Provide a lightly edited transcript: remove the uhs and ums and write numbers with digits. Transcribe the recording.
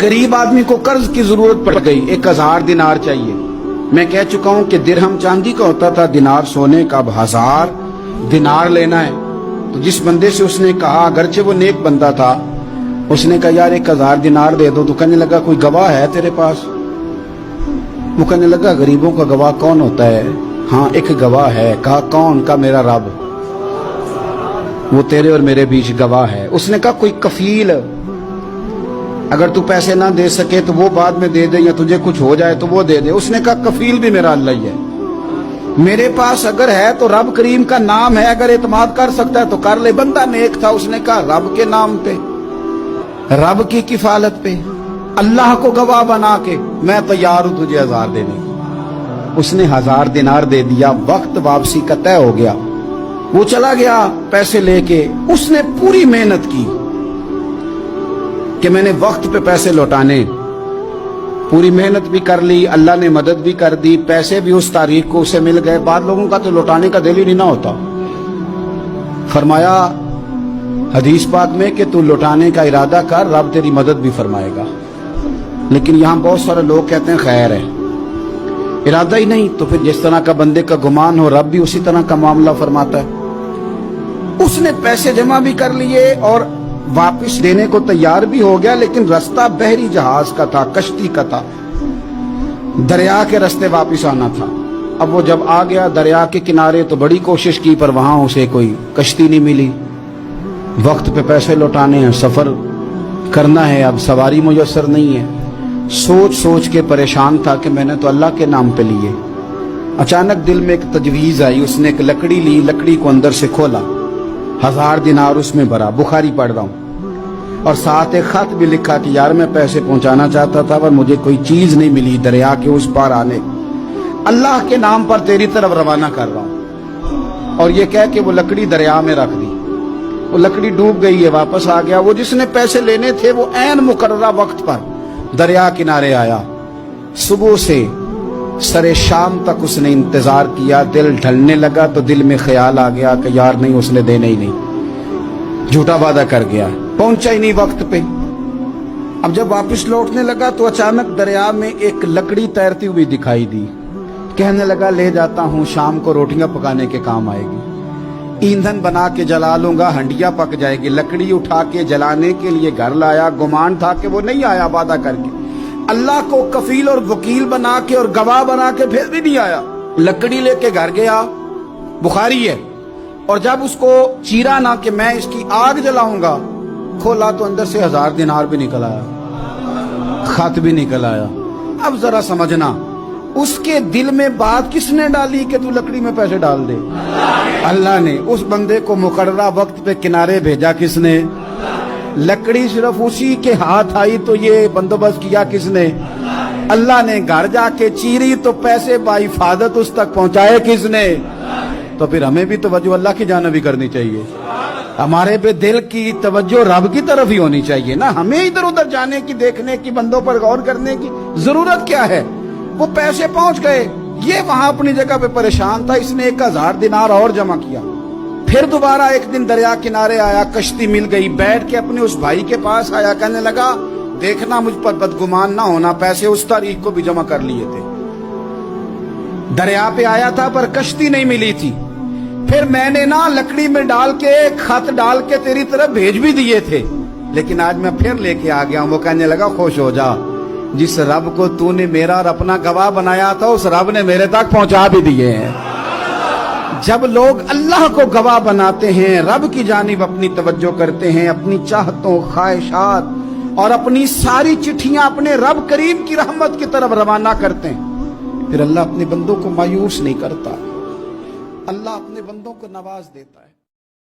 गरीब आदमी को कर्ज की जरूरत पड़ गई, 1000 दिनार चाहिए। मैं कह चुका हूं कि दिरहम चांदी का होता था, दिनार सोने का। अब 1000 दिनार लेना है। तो जिस बंदे से उसने कहा, अगरचे वो नेक बंदा था, उसने कहा यार 1000 दिनार दे दो। तो कहने लगा कोई गवाह है तेरे पास? वो कहने लगा गरीबों का गवाह कौन होता है? हाँ एक गवाह है। कहा कौन? का मेरा रब, वो तेरे और मेरे बीच गवाह है। उसने कहा कोई कफील, अगर तू पैसे ना दे सके तो वो बाद में दे दे, या तुझे कुछ हो जाए तो वो दे दे। उसने कहा कफील भी मेरा अल्लाह ही है। मेरे पास अगर है तो रब करीम का नाम है, अगर एतमाद कर सकता है तो कर ले। बंदा नेक था, उसने कहा रब के नाम पे, रब की किफालत पे, अल्लाह को गवाह बना के मैं तैयार हूं तुझे 1000 देने की। उसने 1000 दिनार दे दिया। वक्त वापसी का तय हो गया। वो चला गया पैसे लेके। उसने पूरी मेहनत की कि मैंने वक्त पे पैसे लौटाने, पूरी मेहनत भी कर ली, अल्लाह ने मदद भी कर दी, पैसे भी उस तारीख को उसे मिल गए। बाद लोगों का तो लौटाने का दिल ही नहीं ना होता। फरमाया हदीस पाक में कि तू लौटाने का इरादा कर, रब तेरी मदद भी फरमाएगा। लेकिन यहां बहुत सारे लोग कहते हैं खैर है, इरादा ही नहीं। तो फिर जिस तरह का बंदे का गुमान हो, रब भी उसी तरह का मामला फरमाता है। उसने पैसे जमा भी कर लिए और वापस देने को तैयार भी हो गया, लेकिन रास्ता बहरी जहाज का था, कश्ती का था, दरिया के रास्ते वापस आना था। अब वो जब आ गया दरिया के किनारे तो बड़ी कोशिश की, पर वहां उसे कोई कश्ती नहीं मिली। वक्त पे पैसे लौटाने हैं, सफर करना है, अब सवारी मुयस्सर नहीं है। सोच सोच के परेशान था कि मैंने तो अल्लाह के नाम पे लिए। अचानक दिल में एक तजवीज आई। उसने एक लकड़ी ली, लकड़ी को अंदर से खोला, 1000 दिनार उसमें भरा। बुखारी पढ़ रहा हूं, और साथ एक खत भी लिखा कि यार मैं पैसे पहुंचाना चाहता था पर मुझे कोई चीज नहीं मिली, दरिया के उस पार आने, अल्लाह के नाम पर तेरी तरफ रवाना कर रहा हूं। और ये कह के वो लकड़ी दरिया में रख दी। वो लकड़ी डूब गई है, वापस आ गया। वो जिसने पैसे लेने थे वो ऐन मुकर्ररा वक्त पर दरिया किनारे आया। सुबह से सरे शाम तक उसने इंतजार किया। दिल ढलने लगा तो दिल में ख्याल आ गया कि यार नहीं, उसने देने ही नहीं, झूठा वादा कर गया, पहुंचा ही नहीं वक्त पे। अब जब वापस लौटने लगा तो अचानक दरिया में एक लकड़ी तैरती हुई दिखाई दी। कहने लगा ले जाता हूं, शाम को रोटियां पकाने के काम आएगी, ईंधन बना के जला लूंगा, हंडिया पक जाएगी। लकड़ी उठा के जलाने के लिए घर लाया। गुमान था कि वो नहीं आया वादा करके। अल्लाह को कफील और वकील बना के और गवाह बना के फिर भी नहीं आया। लकड़ी लेके घर गया, बुखारी है। और जब उसको चीरा ना कि मैं इसकी आग जलाऊंगा, खोला तो अंदर से 1000 दिनार भी निकल आया, खत भी निकल आया। अब जरा समझना, उसके दिल में बात किसने डाली कि तू लकड़ी में पैसे डाल दे? अल्लाह ने। उस बंदे को मुकर्ररा वक्त पे किनारे भेजा किसने? लकड़ी सिर्फ उसी के हाथ आई तो ये बंदोबस्त किया किसने? अल्लाह ने। घर जाके चीरी तो पैसे बाहिफाजत उस तक पहुंचाए किसने? तो फिर हमें भी तवज्जो अल्लाह की जानिब भी करनी चाहिए। हमारे पे दिल की तवज्जो रब की तरफ ही होनी चाहिए ना। हमें इधर उधर जाने की, देखने की, बंदों पर गौर करने की जरूरत क्या है? वो पैसे पहुंच गए, ये वहां अपनी जगह पे परेशान था। इसने 1000 दिनार और जमा किया। फिर दोबारा एक दिन दरिया किनारे आया, कश्ती मिल गई, बैठ के अपने उस भाई के पास आया। कहने लगा देखना मुझ पर बदगुमान ना होना, पैसे उस तारीख को भी जमा कर लिए थे। दरिया पे आया था पर कश्ती नहीं मिली थी। फिर मैंने ना लकड़ी में डाल के, खत डाल के तेरी तरफ भेज भी दिए थे, लेकिन आज मैं फिर लेके आ गया हूं। वो कहने लगा खुश हो जा, जिस रब को तूने मेरा और अपना गवाह बनाया था उस रब ने मेरे तक पहुंचा भी दिए हैं। जब लोग अल्लाह को गवाह बनाते हैं, रब की जानिब अपनी तवज्जो करते हैं, अपनी चाहतों, ख्वाहिशात और अपनी सारी चिट्ठियां अपने रब करीम की रहमत की तरफ रवाना करते हैं, फिर अल्लाह अपने बंदों को मायूस नहीं करता। अल्लाह अपने बंदों को नवाज देता है।